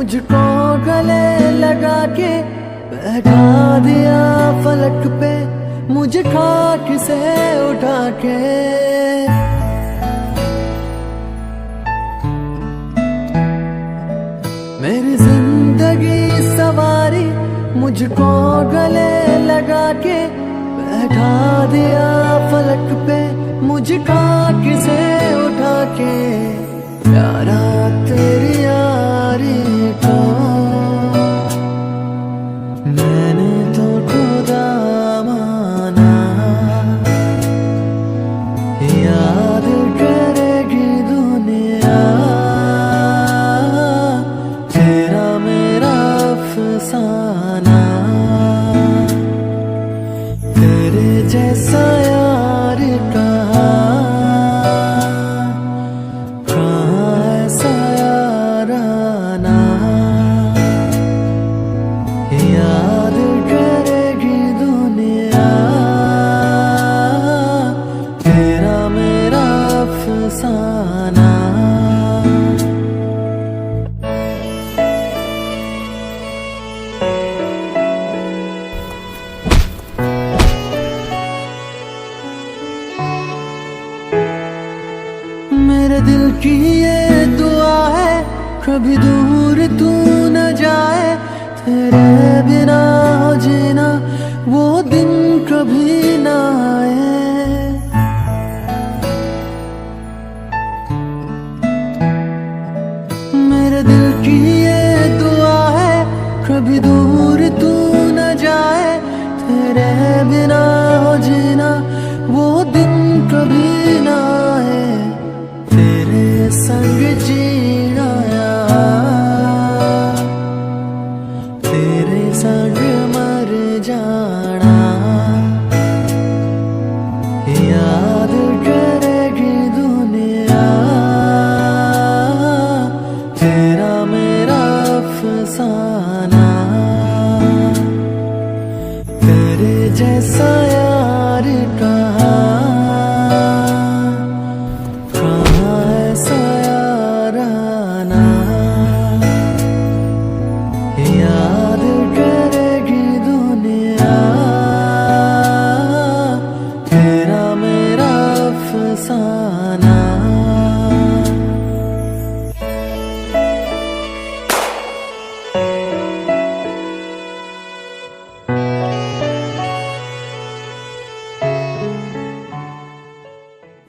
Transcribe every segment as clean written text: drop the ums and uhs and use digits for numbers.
मुझको गले लगा के बैठा दिया फलक पे, मुझे खाक से उठा के। मेरी जिंदगी सवारी, मुझको गले लगा के बैठा दिया फलक पे, मुझे खाक से उठा के। प्यारा तेरी यारी को मैंने तो खुदा माना, याद करेगी दुनिया तेरा मेरा अफसाना। तेरे जैसा यार कहाँ ऐसा याराना, याद करेगी दुनिया तेरा मेरा अफसाना। मेरे दिल की ये दुआ है, कभी दूर तू न जाए, तेरे बिना हो जीना वो दिन कभी ना आए। मेरे दिल की ये दुआ है, कभी दूर तू न जाए, तेरे बिना हो जीना वो दिन कभी ना आए। तेरे संग जीना यार, तेरे संग मर जाना, याद करेगी दुनिया तेरा मेरा अफसाना। तेरे जैसा यार कहाँ ऐसा याराना, याद करेगी दुनिया तेरा मेरा अफसाना।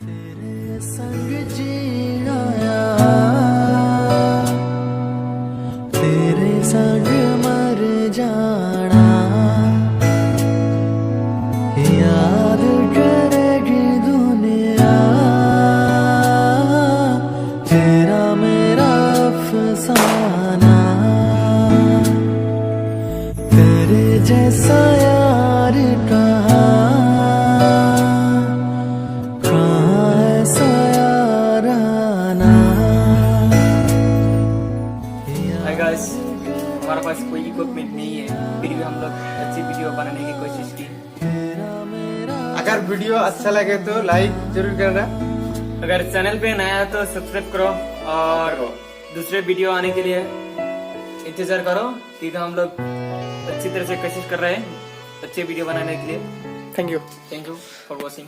तेरे संग जीना यार, तेरे संग मर जाना, याद करेगी दुनिया तेरा मेरा अफसाना। तेरे जैसा यार कहाँ ऐसा याराना। हाय गाइस, हमारे पास कोई इक्विपमेंट नहीं है, फिर भी हम लोग अच्छी वीडियो बनाने की कोशिश की। अगर वीडियो अच्छा लगे तो लाइक जरूर करना। अगर चैनल पे नया है तो सब्सक्राइब करो और दूसरे वीडियो आने के लिए इंतजार करो, क्योंकि हम लोग अच्छी तरह से कोशिश कर रहे हैं अच्छे वीडियो बनाने के लिए। Thank you for watching.